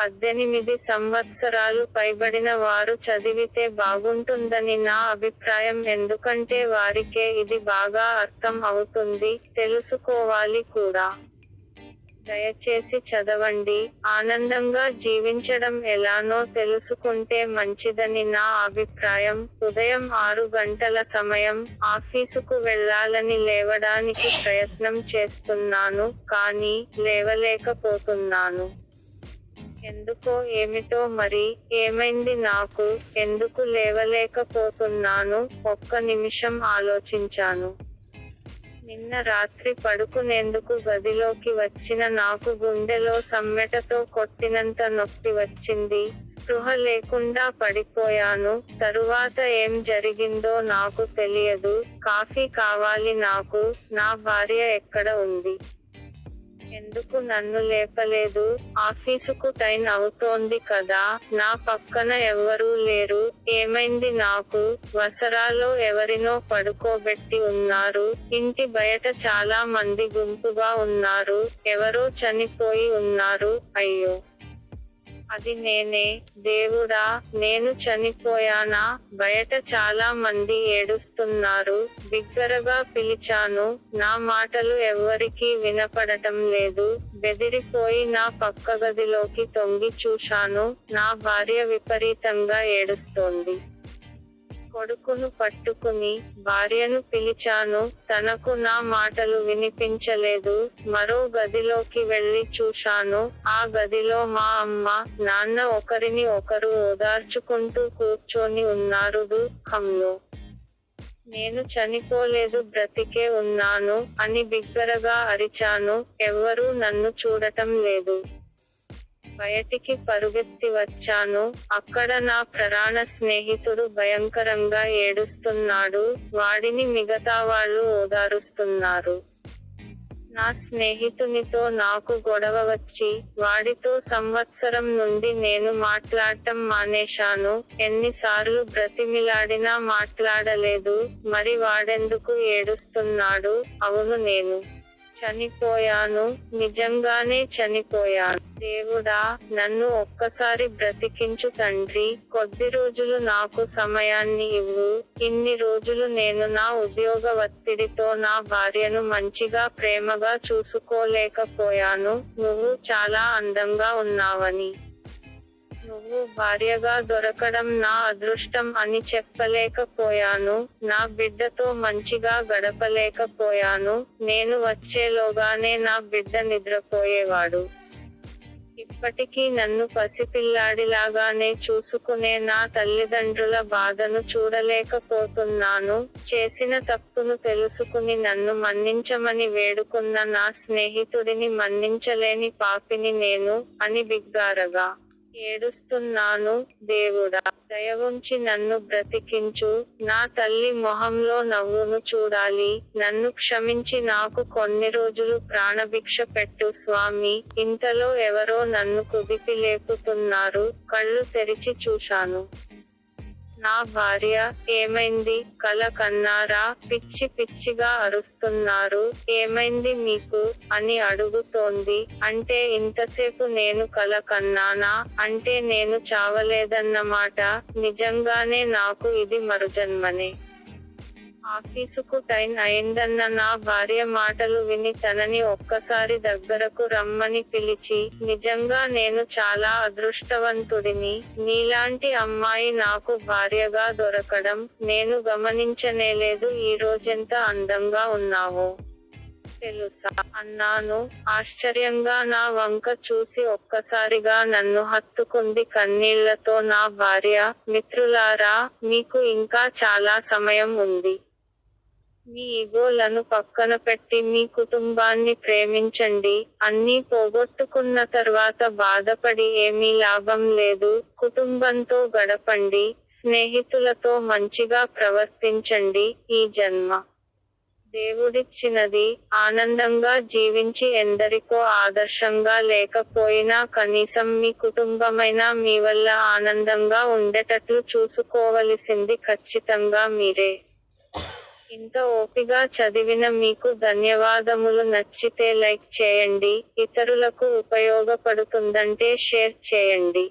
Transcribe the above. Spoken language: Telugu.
18 సంవత్సరాలు పైబడిన వారు చదివితే బాగుంటుందని నా అభిప్రాయం. ఎందుకంటే వారికే ఇది బాగా అర్థం అవుతుంది, తెలుసుకోవాలి కూడా. దయచేసి చదవండి. ఆనందంగా జీవించడం ఎలానో తెలుసుకుంటే మంచిదని నా అభిప్రాయం. ఉదయం 6 గంటల సమయం, ఆఫీసుకు వెళ్ళాలని లేవడానికి ప్రయత్నం చేస్తున్నాను, కానీ లేవలేకపోతున్నాను. ఎందుకో ఏమిటో మరి, ఏమైంది నాకు, ఎందుకు లేవలేకపోతున్నాను? ఒక్క నిమిషం ఆలోచించాను. నిన్న రాత్రి పడుకునేందుకు గదిలోకి వచ్చిన నాకు గుండెలో సమ్మెటతో కొట్టినంత నొప్పి వచ్చింది. స్పృహ లేకుండా పడిపోయాను. తరువాత ఏం జరిగిందో నాకు తెలియదు. కాఫీ కావాలి నాకు. నా భార్య ఎక్కడ ఉంది? ఎందుకు నన్ను లేపలేదు? ఆఫీసుకు టైం అవుతోంది కదా. నా పక్కన ఎవ్వరూ లేరు. ఏమైంది నాకు? వసారాలో ఎవరినో పడుకోబెట్టి ఉన్నారు. ఇంటి బయట చాలా మంది గుంపుగా ఉన్నారు. ఎవరో చనిపోయి ఉన్నారు. అయ్యో, అది నేనే. దేవుడా, నేను చనిపోయానా? బయట చాలా మంది ఏడుస్తున్నారు. బిగ్గరగా పిలిచాను. నా మాటలు ఎవ్వరికీ వినపడటం లేదు. బెదిరిపోయి నా పక్క గదిలోకి తొంగి చూశాను. నా భార్య విపరీతంగా ఏడుస్తోంది. కొడుకును పట్టుకుని భార్యను పిలిచాను. తనకు నా మాటలు వినిపించలేదు. మరో గదిలోకి వెళ్లి చూశాను. ఆ గదిలో మా అమ్మ, నాన్న ఒకరిని ఒకరు ఓదార్చుకుంటూ కూర్చొని ఉన్నారు. దుఃఖంలో నేను చనిపోలేదు, బ్రతికే ఉన్నాను అని బిగ్గరగా అరిచాను. ఎవ్వరూ నన్ను చూడటం లేదు. బయటికి పరుగెత్తి వచ్చాను. అక్కడ నా ప్రాణ స్నేహితుడు భయంకరంగా ఏడుస్తున్నాడు. వాడిని మిగతా వాళ్ళు ఓదారుస్తున్నారు. నా స్నేహితునితో నాకు గొడవ వచ్చి, వాడితో సంవత్సరం నుండి నేను మాట్లాడటం మానేశాను. ఎన్నిసార్లు బ్రతిమిలాడినా మాట్లాడలేదు. మరి వాడెందుకు ఏడుస్తున్నాడు? అవును, నేను చనిపోయాను. నిజంగానే చనిపోయాను. దేవుడా, నన్ను ఒక్కసారి బ్రతికించు తండ్రి. కొద్ది రోజులు నాకు సమయాన్ని ఇవ్వు. ఇన్ని రోజులు నేను నా ఉద్యోగ ఒత్తిడితో నా భార్యను మంచిగా ప్రేమగా చూసుకోలేకపోయాను. నువ్వు చాలా అందంగా ఉన్నావని, నువ్వు భార్యగా దొరకడం నా అదృష్టం అని చెప్పలేకపోయాను. నా బిడ్డతో మంచిగా గడపలేకపోయాను. నేను వచ్చేలోగానే నా బిడ్డ నిద్రపోయేవాడు. ఇప్పటికీ నన్ను పసిపిల్లాడిలాగానే చూసుకునే నా తల్లిదండ్రుల బాధను చూడలేకపోతున్నాను. చేసిన తప్పును తెలుసుకుని నన్ను మన్నించమని వేడుకున్న నా స్నేహితుడిని మన్నించలేని పాపిని నేను, అని బిగ్గరగా ఏడుస్తున్నాను. దేవుడా, దయవుంచి నన్ను బ్రతికించు. నా తల్లి మొహంలో నవ్వును చూడాలి. నన్ను క్షమించి నాకు కొన్ని రోజులు ప్రాణభిక్ష పెట్టు స్వామి. ఇంతలో ఎవరో నన్ను కుదిపి లేపుతున్నారు. కళ్ళు తెరిచి చూశాను. నా భార్య. ఏమైంది? కల కన్నారా? పిచ్చి పిచ్చిగా అరుస్తున్నారు. ఏమైంది మీకు? అని అడుగుతోంది. అంటే ఇంతసేపు నేను కల కన్నానా? అంటే నేను చావలేదన్నమాట. నిజంగానే నాకు ఇది మరుజన్మనే. ఆఫీసుకు టైం అయిందన్న నా భార్య మాటలు విని తనని ఒక్కసారి దగ్గరకు రమ్మని పిలిచి, నిజంగా నేను చాలా అదృష్టవంతుడిని. నీలాంటి అమ్మాయి నాకు భార్యగా దొరకడం నేను గమనించనేలేదు. ఈ రోజెంత అందంగా ఉన్నావో తెలుసా అన్నాను. ఆశ్చర్యంగా నా వంక చూసి ఒక్కసారిగా నన్ను హత్తుకుంది కన్నీళ్లతో నా భార్య. మిత్రులారా, మీకు ఇంకా చాలా సమయం ఉంది. మీ ఈగోలను పక్కన పెట్టి మీ కుటుంబాన్ని ప్రేమించండి. అన్నీ పోగొట్టుకున్న తర్వాత బాధపడి ఏమీ లాభం లేదు. కుటుంబంతో గడపండి. స్నేహితులతో మంచిగా ప్రవర్తించండి. ఈ జన్మ దేవుడిచ్చినది. ఆనందంగా జీవించి ఎందరికో ఆదర్శంగా లేకపోయినా కనీసం మీ కుటుంబమైనా మీ వల్ల ఆనందంగా ఉండేటట్లు చూసుకోవలసింది ఖచ్చితంగా మీరే. ఇంత ఓపిగా చదివిన మీకు ధన్యవాదములు. నచ్చితే లైక్ చేయండి, ఇతరులకు ఉపయోగపడుతుందంటే షేర్ చేయండి.